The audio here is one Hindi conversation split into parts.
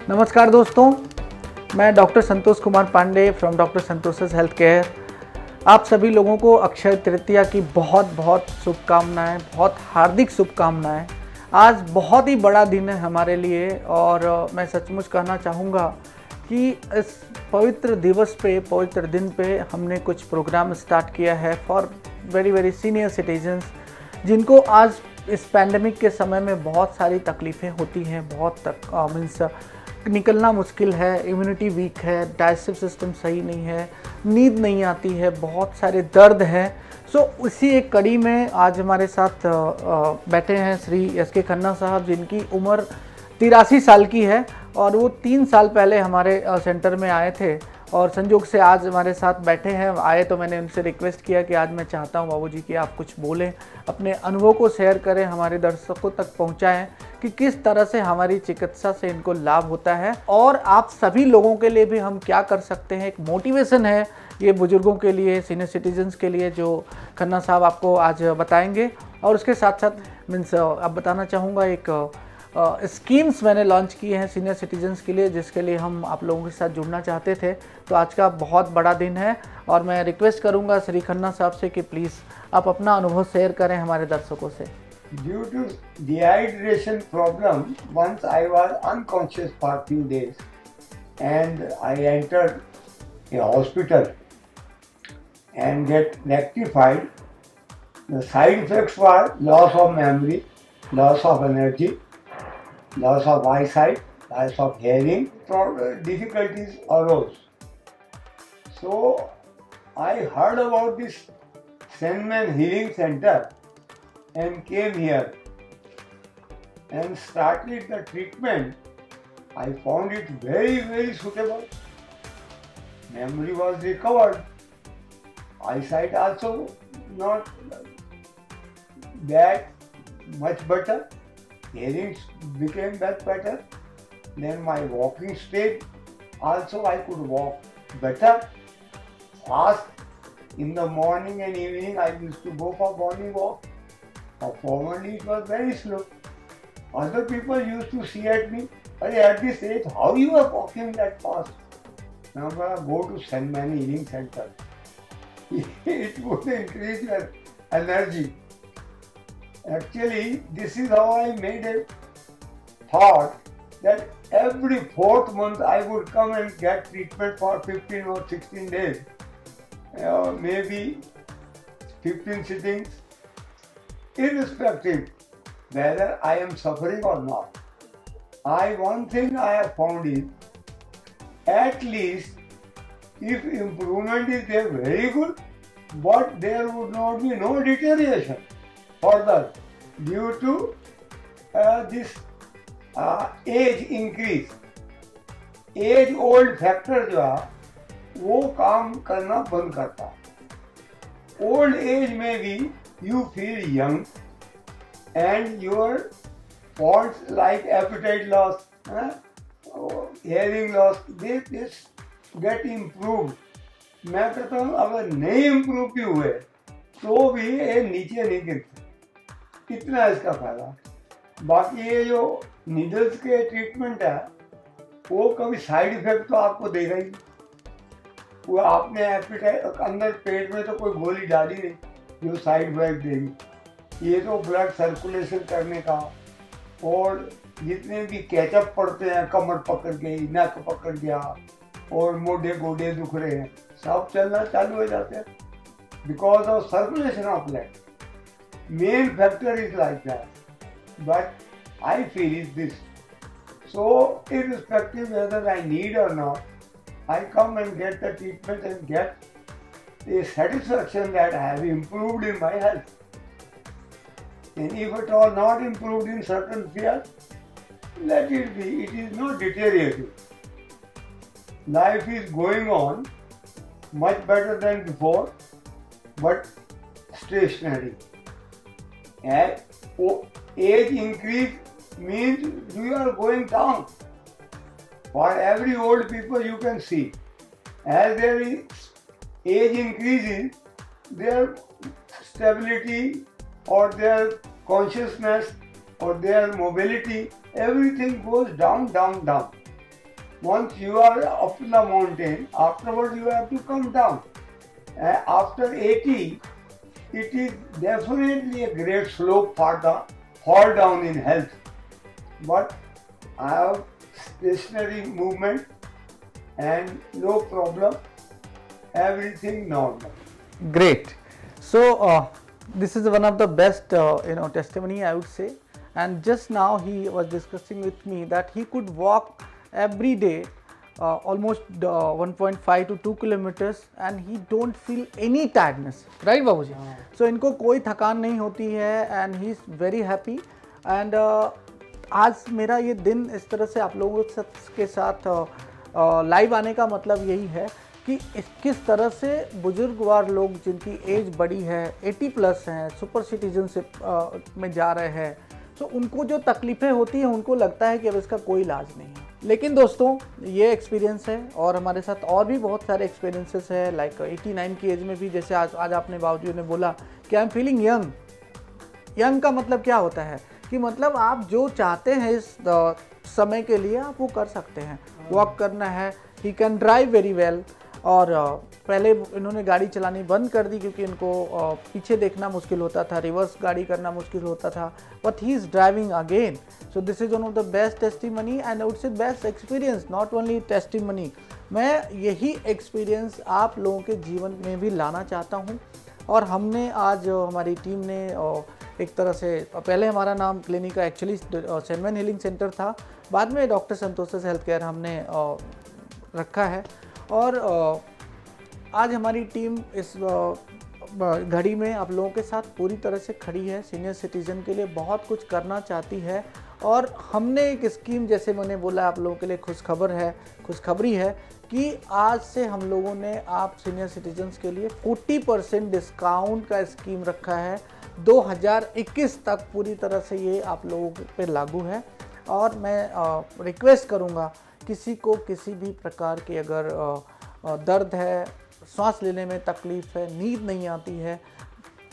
नमस्कार दोस्तों, मैं doctor Santosh Kumar Pandey from doctor Santosh's health care. आप सभी लोगों को अक्षय तृतीया की बहुत बहुत शुभकामनाएं, बहुत हार्दिक शुभकामनाएं। आज बहुत ही बड़ा दिन है हमारे लिए और मैं सचमुच कहना चाहूँगा कि इस पवित्र दिवस पे, पवित्र दिन पे हमने कुछ प्रोग्राम स्टार्ट किया है फॉर वेरी सीनियर सिटीजन्स, जिनको आज इस पैंडमिक के समय में बहुत सारी तकलीफ़ें होती हैं। मीन्स निकलना मुश्किल है, इम्यूनिटी वीक है, डाइजेस्टिव सिस्टम सही नहीं है, नींद नहीं आती है, बहुत सारे दर्द हैं। सो उसी एक कड़ी में आज हमारे साथ बैठे हैं श्री एस.के. खन्ना साहब, जिनकी उम्र 83 साल की है और वो 3 साल पहले हमारे सेंटर में आए थे और संयोग से आज हमारे साथ बैठे हैं। आए तो मैंने उनसे रिक्वेस्ट किया कि आज मैं चाहता हूं बाबूजी कि आप कुछ बोलें, अपने अनुभव को शेयर करें, हमारे दर्शकों तक पहुंचाएं कि किस तरह से हमारी चिकित्सा से इनको लाभ होता है और आप सभी लोगों के लिए भी हम क्या कर सकते हैं। एक मोटिवेशन है ये बुजुर्गों के लिए, सीनियर सिटीजन्स के लिए, जो खन्ना साहब आपको आज बताएंगे। और उसके साथ साथ मीन्स अब बताना चाहूँगा एक स्कीम्स मैंने लॉन्च किए हैं सीनियर सिटीजन्स के लिए, जिसके लिए हम आप लोगों के साथ जुड़ना चाहते थे। तो आज का बहुत बड़ा दिन है और मैं रिक्वेस्ट करूंगा श्री खन्ना साहब से कि प्लीज़ आप अपना अनुभव शेयर करें हमारे दर्शकों से। Due to dehydration problem, once I was unconscious for a few days and I entered a hospital and get rectified. The side effects were loss of memory, loss of energy, loss of eyesight, loss of hearing, difficulties arose. So I heard about this Sandman Healing Center and came here and started the treatment. I found it very suitable. Memory was recovered. Eyesight also not that much better. Hearing became that better. Then my walking state also I could walk better, fast. In the morning and evening I used to go for morning walk. Formerly it was very slow. Other people used to see at me, at this age, how you are walking that fast? Now I go to Sandman Healing Center. It would increase your energy. Actually, this is how I made a thought that every 4th month I would come and get treatment for 15 or 16 days. Maybe 15 sittings. Irrespective whether I am suffering or not. One thing I have found is, at least if improvement is there, very good, but there would not be no deterioration further due to this age increase. Age old factor जो है वो काम करना बंद करता है। ओल्ड एज में भी you feel young and your faults like appetite loss, hearing loss, they get improved. मैं कहता हूँ अगर नहीं इम्प्रूव भी हुए तो भी ये नीचे नहीं गिरते, इतना इसका फायदा। बाकी ये जो नीडल्स के ट्रीटमेंट है वो कभी साइड इफेक्ट तो आपको देगा ही। वो आपने एपिटाइट अंदर पेट में तो कोई गोली डाली नहीं जो साइड इफेक्ट देगी। ये तो ब्लड सर्कुलेशन करने का, और जितने भी कैचअप पड़ते हैं, कमर पकड़ गई, नक पकड़ गया और मोढे गोडे दुख रहे हैं, सब चलना चालू हो जाते हैं because of circulation of blood. Main factor is like that, but I feel is this. So irrespective whether I need or not, I come and get the treatment and get a satisfaction that I have improved in my health. And if at all not improved in certain spheres, let it be. It is not deteriorating. Life is going on much better than before, but stationary. Age increase means you are going down. For every old people you can see, as their age increases, their stability or their consciousness or their mobility, everything goes down. once you are up the mountain, afterwards you have to come down. After 80, it is definitely a great slope for the fall down in health. But I have stationary movement and no problem, everything normal. Great. So this is one of the best testimony I would say. And just now he was discussing with me that he could walk every day almost 1.5 to 2 kilometers and he don't feel any tiredness, right बाबूजी? So इनको कोई थकान नहीं होती है and he is very happy. And आज मेरा ये दिन इस तरह से आप लोगों के साथ लाइव आने का मतलब यही है कि किस तरह से बुजुर्गवार लोग जिनकी एज बड़ी है, 80 प्लस हैं, सुपर सिटीजनशिप में जा रहे हैं, तो उनको जो तकलीफ़ें होती हैं उनको लगता है कि अब इसका कोई इलाज नहीं है। लेकिन दोस्तों ये एक्सपीरियंस है और हमारे साथ और भी बहुत सारे एक्सपीरियंसेस है। लाइक 89 की एज में भी जैसे आज आपने बाबूजी ने बोला कि I am feeling young. Young का मतलब क्या होता है कि मतलब आप जो चाहते हैं इस समय के लिए आप वो कर सकते हैं। वॉक करना है, he can drive very well. और पहले इन्होंने गाड़ी चलानी बंद कर दी क्योंकि इनको पीछे देखना मुश्किल होता था, रिवर्स गाड़ी करना मुश्किल होता था, but he is driving again. So this is one of the best testimony and I would say best experience, not only testimony. मैं यही एक्सपीरियंस आप लोगों के जीवन में भी लाना चाहता हूँ। और हमने आज हमारी टीम ने एक तरह से, पहले हमारा नाम क्लिनिक का एक्चुअली सेनवन हीलिंग सेंटर था, बाद में डॉक्टर संतोषस हेल्थ केयर हमने रखा है। और आज हमारी टीम इस घड़ी में आप लोगों के साथ पूरी तरह से खड़ी है। सीनियर सिटीज़न के लिए बहुत कुछ करना चाहती है और हमने एक स्कीम, जैसे मैंने बोला, आप लोगों के लिए खुशखबरी है कि आज से हम लोगों ने आप सीनियर सिटीजन्स के लिए 40% डिस्काउंट का स्कीम रखा है। 2021 तक पूरी तरह से ये आप लोगों पे लागू है। और मैं रिक्वेस्ट करूँगा, किसी को किसी भी प्रकार की अगर दर्द है, सांस लेने में तकलीफ़ है, नींद नहीं आती है,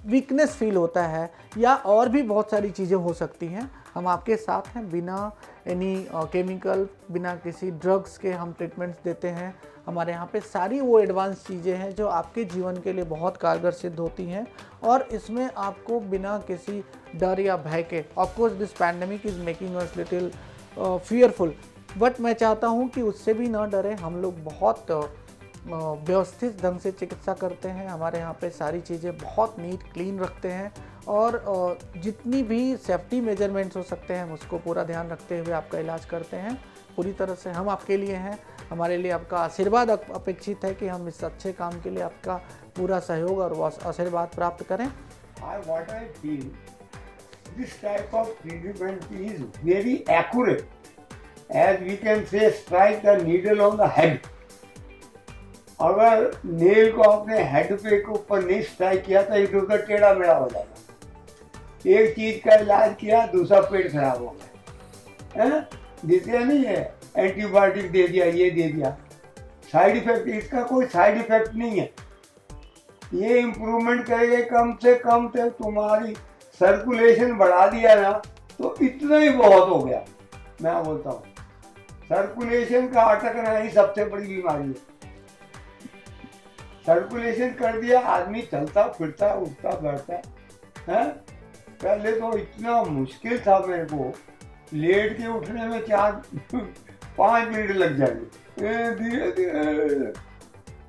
वीकनेस फील होता है, या और भी बहुत सारी चीज़ें हो सकती हैं, हम आपके साथ हैं। बिना एनी केमिकल, बिना किसी ड्रग्स के हम ट्रीटमेंट्स देते हैं। हमारे यहाँ पे सारी वो एडवांस चीज़ें हैं जो आपके जीवन के लिए बहुत कारगर सिद्ध होती हैं। और इसमें आपको बिना किसी डर या भय के, of course this pandemic is making us little fearful, but मैं चाहता हूँ कि उससे भी ना डरें। हम लोग बहुत व्यवस्थित ढंग से चिकित्सा करते हैं। हमारे यहाँ पे सारी चीज़ें बहुत नीट क्लीन रखते हैं और जितनी भी सेफ्टी मेजरमेंट्स हो सकते हैं उसको पूरा ध्यान रखते हुए आपका इलाज करते हैं। पूरी तरह से हम आपके लिए हैं, हमारे लिए आपका आशीर्वाद अपेक्षित है कि हम इस अच्छे काम के लिए आपका पूरा सहयोग और आशीर्वाद प्राप्त करें। What I feel, this type of treatment is very accurate. As we can say, strike the needle on the head. अगर नेल को आपने हेड पे के ऊपर नहीं स्ट्राइक किया तो इधर उधर टेढ़ा मेढ़ा हो जाएगा। एक चीज का इलाज किया, दूसरा पेट खराब हो गया, है? देते नहीं है, एंटीबायोटिक दे दिया, ये दे दिया, साइड इफेक्ट, इसका कोई साइड इफेक्ट नहीं है। ये इम्प्रूवमेंट करेगा, कम से कम तो तुम्हारी सर्कुलेशन बढ़ा दिया ना तो इतना ही बहुत हो गया। मैं बोलता हूँ सर्कुलेशन का अटकना ही सबसे बड़ी बीमारी है। सर्कुलेशन कर दिया, आदमी चलता फिरता उठता बैठता है। पहले तो इतना मुश्किल था मेरे को, लेट के उठने में 4-5 मिनट लग जाएंगे, धीरे धीरे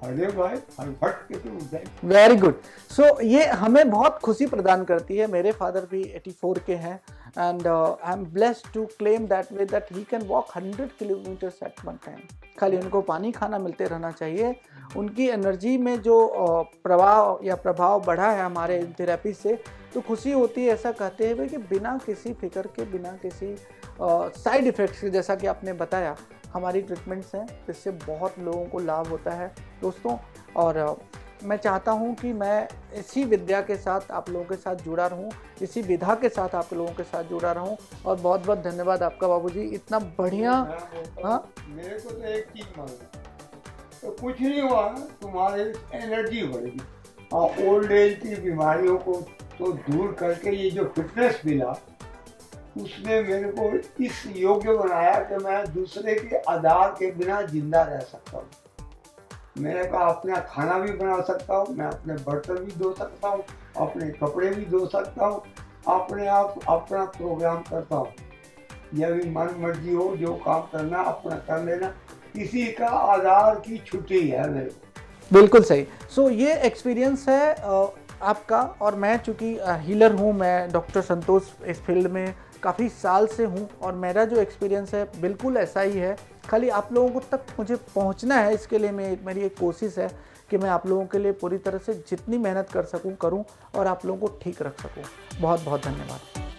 अरे भाई फट के तो उठ जाए। Very good. सो ये हमें बहुत खुशी प्रदान करती है। मेरे फादर भी 84 के हैं and I am blessed to claim that way that he can walk 100 kilometres at one time. खाली उनको पानी खाना मिलते रहना चाहिए। उनकी एनर्जी में जो प्रभाव बढ़ा है हमारे थेरेपी से, तो खुशी होती है ऐसा कहते हुए कि बिना किसी फिक्र के, बिना किसी साइड इफ़ेक्ट्स के, जैसा कि आपने बताया, हमारी ट्रीटमेंट्स हैं, इससे बहुत लोगों को लाभ होता है दोस्तों। और मैं चाहता हूं कि मैं इसी विद्या के साथ आप लोगों के साथ जुड़ा रहूं, इसी विधा के साथ आप लोगों के साथ जुड़ा रहूं। और बहुत बहुत धन्यवाद आपका बाबूजी, इतना बढ़िया। हाँ, मेरे को तो एक चीज मालूम, तो कुछ नहीं हुआ, तुम्हारी एनर्जी बढ़ेगी और ओल्ड एज की बीमारियों को तो दूर करके ये जो फिटनेस मिला, उसने मेरे को इस योग्य बनाया कि मैं दूसरे के आधार के बिना जिंदा रह सकता हूँ। मैंने कहा अपना खाना भी बना सकता हूँ, मैं अपने बर्तन भी धो सकता हूँ, अपने कपड़े भी धो सकता हूँ, अपने आप अपना प्रोग्राम करता हूँ। जब भी मन मर्जी हो जो काम करना अपना कर लेना, किसी का आधार की छुट्टी है मेरे को। बिल्कुल सही। सो ये एक्सपीरियंस है आपका, और मैं चूँकि हीलर हूँ, मैं डॉक्टर संतोष इस फील्ड में काफ़ी साल से हूँ, और मेरा जो एक्सपीरियंस है बिल्कुल ऐसा ही है। खाली आप लोगों को तक मुझे पहुँचना है, इसके लिए मेरी एक कोशिश है कि मैं आप लोगों के लिए पूरी तरह से जितनी मेहनत कर सकूँ करूँ और आप लोगों को ठीक रख सकूँ। बहुत बहुत धन्यवाद।